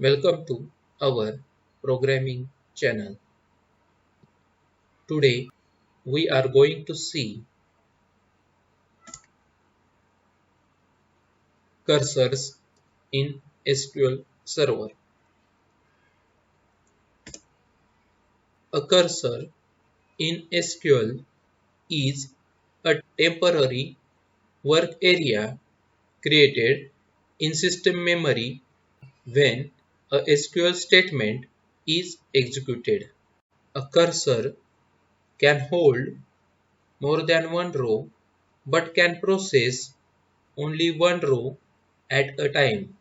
Welcome to our programming channel. Today we are going to see cursors in SQL Server. A cursor in SQL is a temporary work area created in system memory when a SQL statement is executed. A cursor can hold more than one row but can process only one row at a time.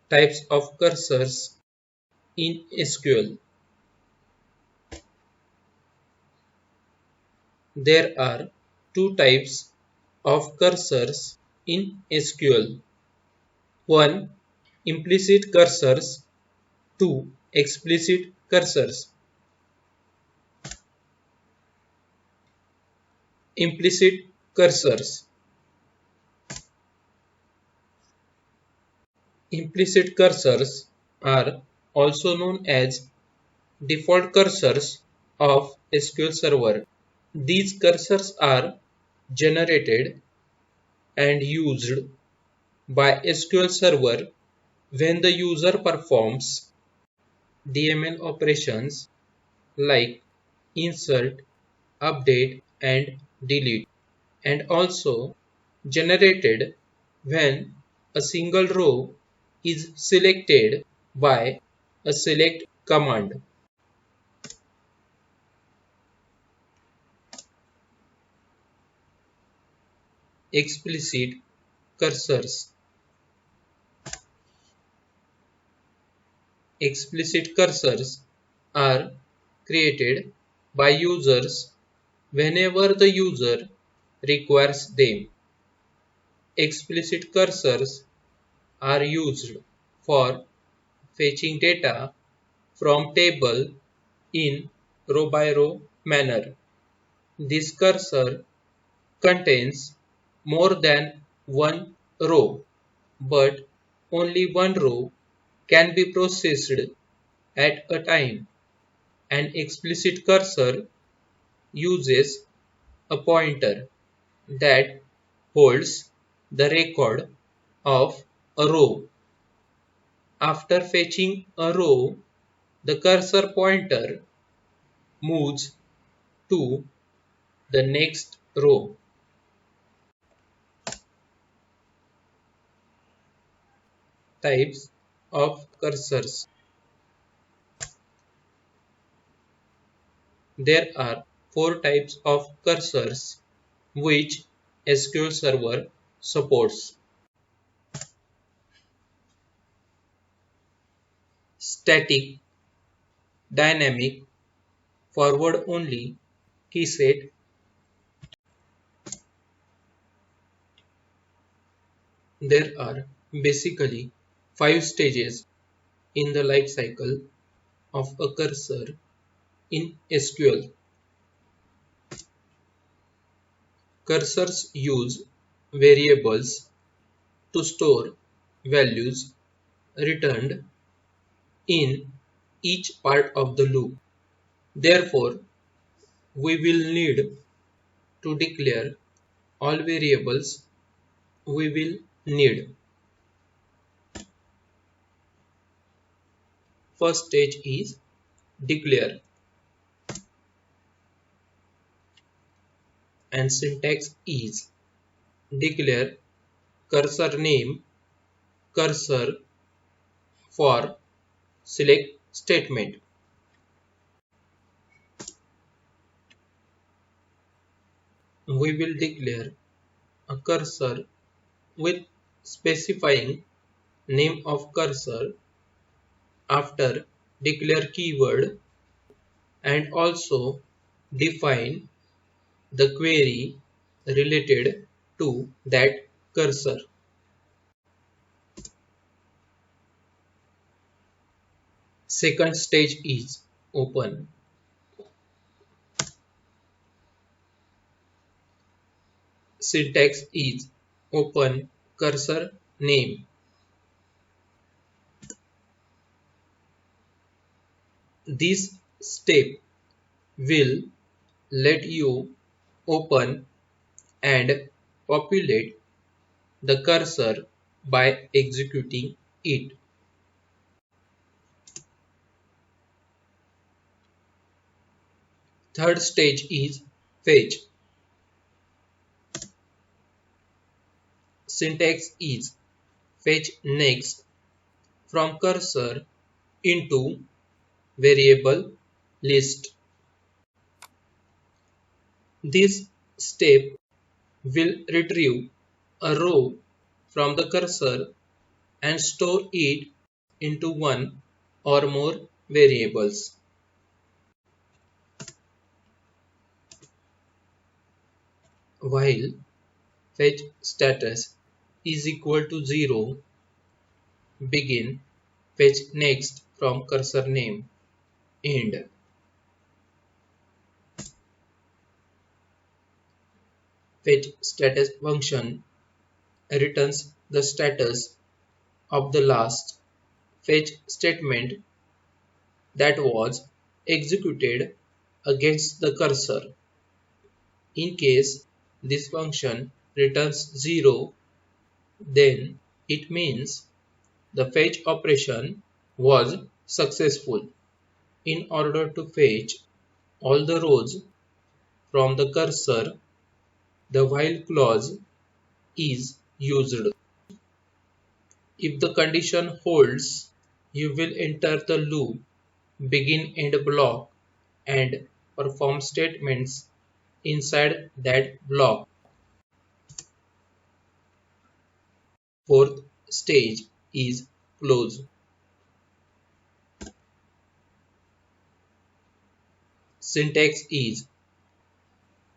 Types of cursors in SQL. There are two types of cursors in SQL. One, implicit cursors. Two, explicit cursors. Implicit cursors. Implicit cursors are also known as default cursors of SQL Server. These cursors are generated and used by SQL Server when the user performs DML operations like insert, update, and delete, and also generated when a single row is selected by a select command. Explicit cursors. Explicit cursors are created by users whenever the user requires them. Explicit cursors are used for fetching data from table in row by row manner. This cursor contains more than one row, but only one row can be processed at a time. An explicit cursor uses a pointer that holds the record of a row. After fetching a row, the cursor pointer moves to the next row. Types of cursors. There are four types of cursors which SQL Server supports. Static, dynamic, forward only, key set. There are basically 5 stages in the life cycle of a cursor in SQL. Cursors use variables to store values returned in each part of the loop. Therefore, we will need to declare all variables we will need. First stage is declare, and syntax is declare cursor name cursor for select statement. We will declare a cursor with specifying name of cursor after declare keyword and also define the query related to that cursor. Second stage is open. Syntax is open cursor name. This step will let you open and populate the cursor by executing it. Third stage is fetch. Syntax is fetch next from cursor into variable list. This step will retrieve a row from the cursor and store it into one or more variables. While fetch status is equal to 0, begin fetch next from cursor name. End. Fetch status function returns the status of the last fetch statement that was executed against the cursor. In case this function returns 0, then it means the fetch operation was successful. In order to fetch all the rows from the cursor, the while clause is used. If the condition holds, you will enter the loop begin end block and perform statements inside that block. Fourth stage is close. Syntax is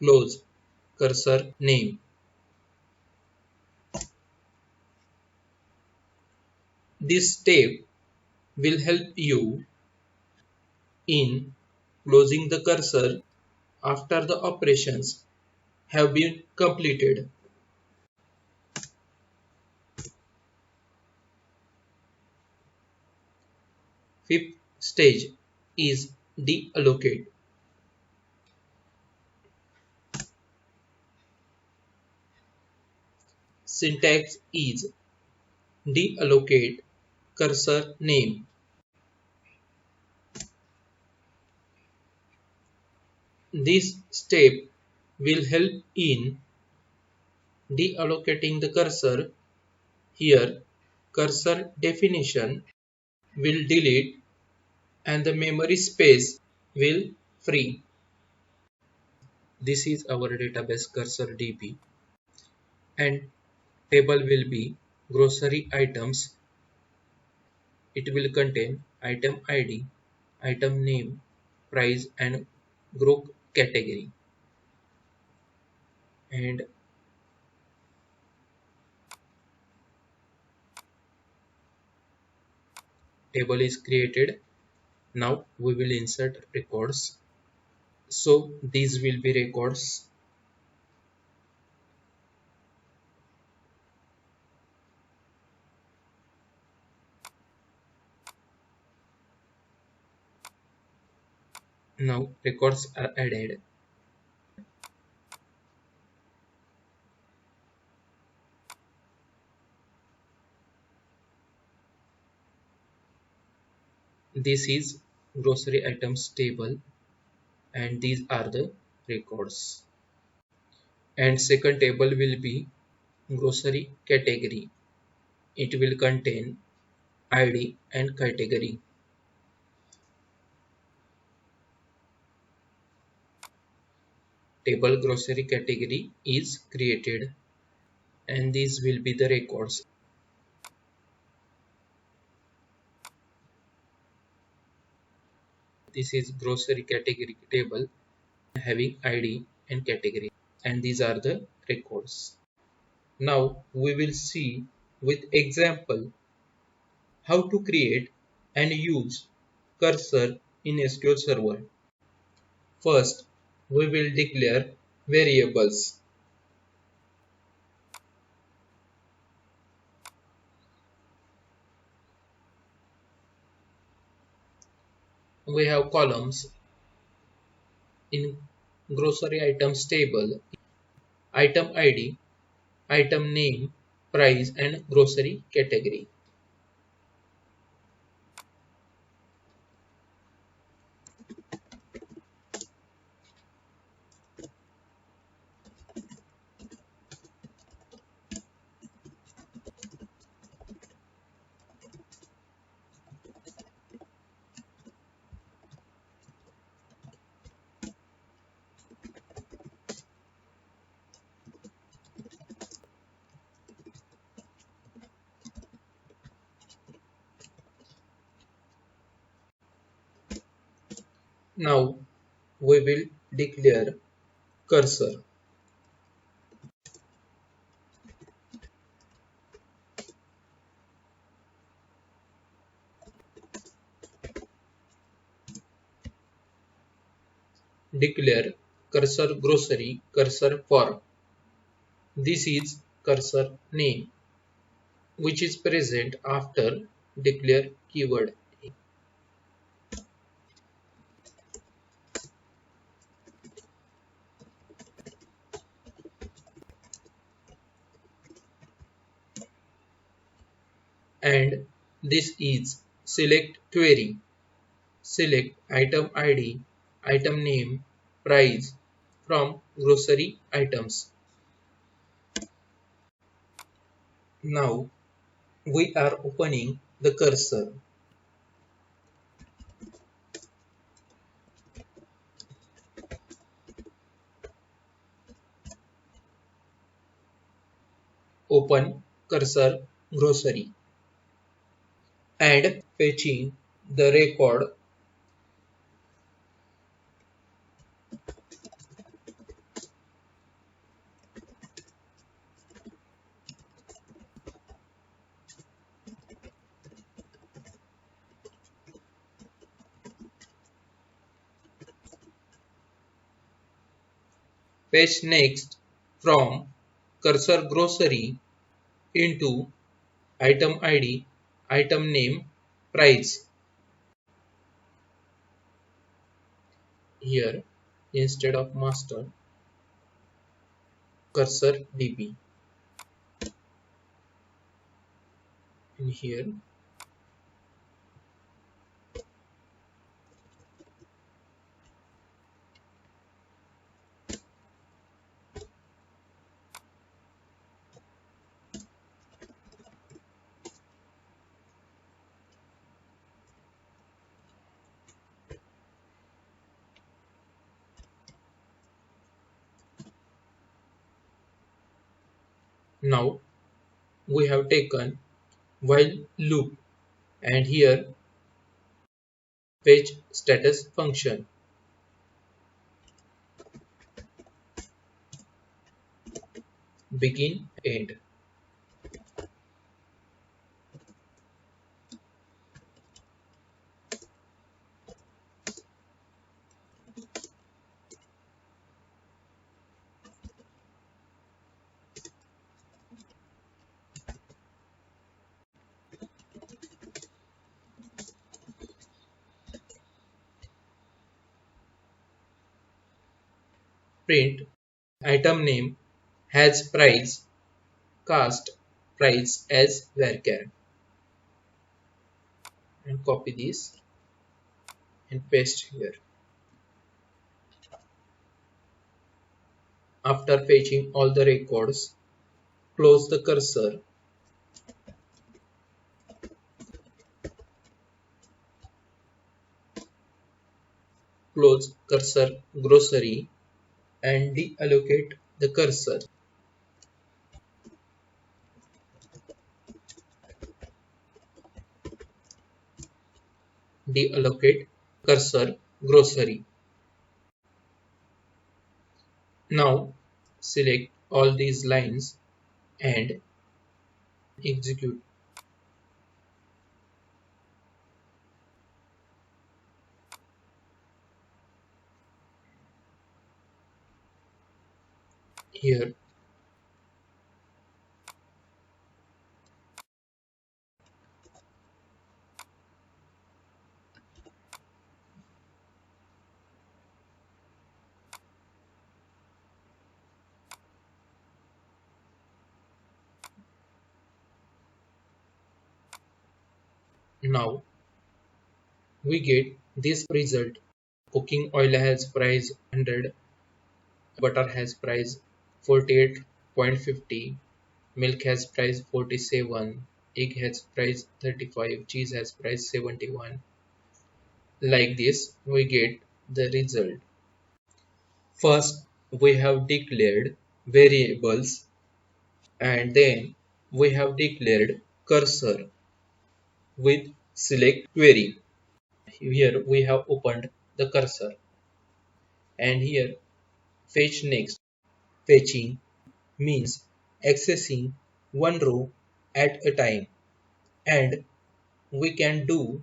close cursor name. This step will help you in closing the cursor after the operations have been completed. Fifth stage is deallocate. Syntax is deallocate cursor name. This step will help in deallocating the cursor. Here, cursor definition will delete and the memory space will free. This is our database cursor DB and table will be grocery items. It will contain item ID, item name, price and group category. And table is created. Now we will insert records. So these will be records. Now records are added. This is grocery items table and these are the records. And second table will be grocery category. It will contain ID and category. Table grocery category is created and these will be the records. This is grocery category table having ID and category and these are the records. Now we will see with example how to create and use cursor in SQL Server. First, we will declare variables. we have columns in grocery items table, item ID, item name, price and grocery category. Now we will declare cursor. Declare cursor grocery cursor for. This is cursor name which is present after declare keyword. And this is select query. Select item ID, item name, price from grocery items. Now we are opening the cursor. Open cursor grocery and fetching the record. Fetch next from cursor grocery into item ID, item name, price. Here instead of master, cursor db. And here now we have taken while loop and here fetch status function. Begin end. Print item name has price, cast price as varchar. And copy this and paste here. After fetching all the records, close the cursor. Close cursor grocery and deallocate the cursor. Deallocate cursor grocery. Now select all these lines and execute. Here Now we get this result. Cooking oil has price 100, butter has price 48.50, milk has price 47, egg has price 35, cheese has price 71. Like this we get the result. First we have declared variables, and then we have declared cursor with select query. Here we have opened the cursor, and here fetch next. Fetching means accessing one row at a time, and we can do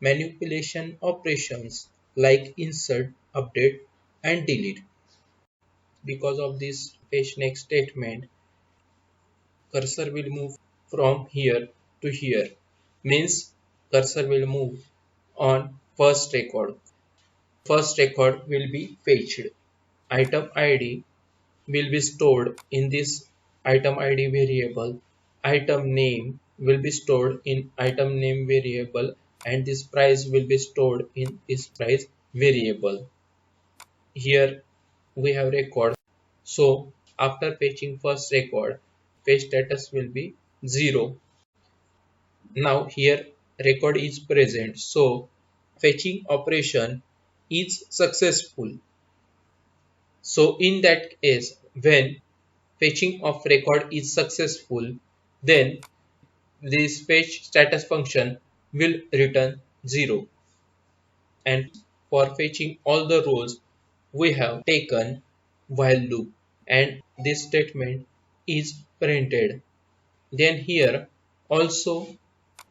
manipulation operations like insert, update, and delete. Because of this fetch next statement, cursor will move from here to here. Means cursor will move on first record. First record will be fetched. Item ID will be stored in this item ID variable. Item name will be stored in item name variable, and this price will be stored in this price variable. Here we have record. So after fetching first record, fetch status will be 0. Now here record is present. So fetching operation is successful. So in that case, when fetching of record is successful, then this fetch status function will return 0. And for fetching all the rows, we have taken while loop, and this statement is printed. Then here also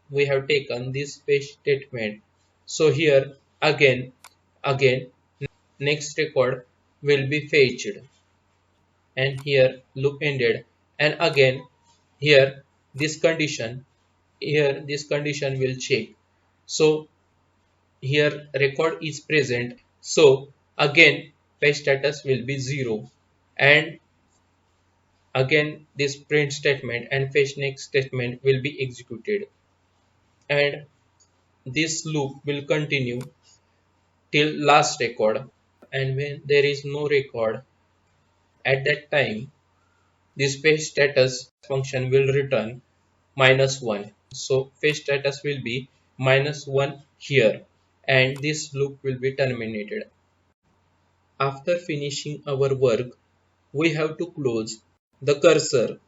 we have taken this fetch statement. So here again next record will be fetched, and here loop ended, and again here this condition this condition will check. So here record is present, so again fetch status will be 0, and again this print statement and fetch next statement will be executed, and this loop will continue till last record. And when there is no record at that time, this fetch status function will return -1. So fetch status will be -1 here, and this loop will be terminated. After finishing our work, we have to close the cursor.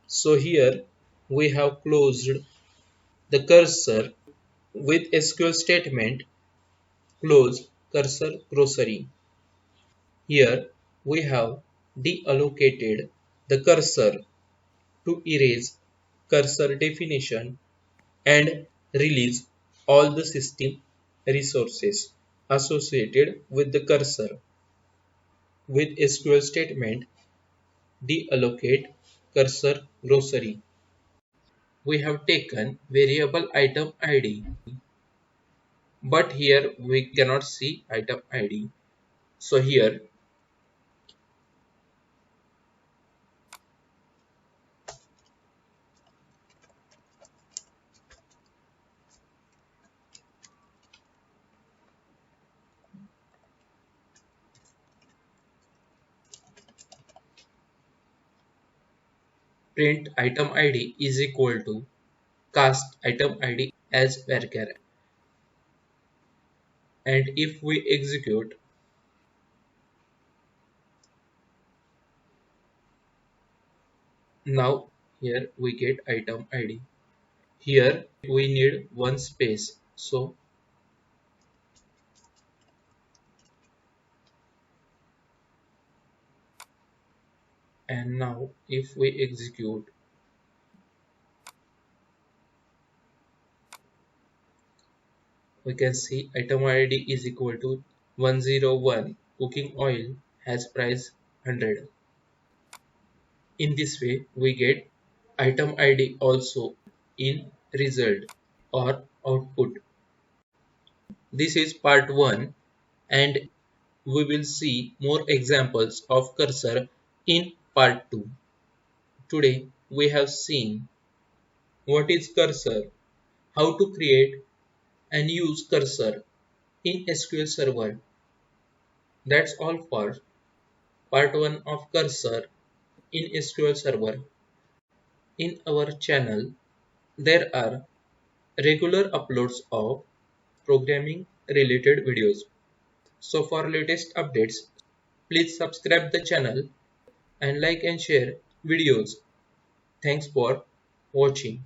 So here we have closed the cursor with SQL statement close cursor grocery. Here we have deallocated the cursor to erase cursor definition and release all the system resources associated with the cursor. With SQL statement deallocate cursor grocery, we have taken variable item ID, but here we cannot see item ID. So here print item ID is equal to cast item ID as varchar, and if we execute, now here we get item ID. Here we need one space, so and now if we execute, we can see item ID is equal to 101. Cooking oil has price 100. In this way we get item ID also in result or output. This is part 1, and we will see more examples of cursor in part 2. Today we have seen what is cursor, how to create and use cursor in SQL Server. That's all for part 1 of cursor in SQL Server. In our channel, there are regular uploads of programming related videos. So for latest updates, please subscribe the channel and like and share videos. Thanks for watching.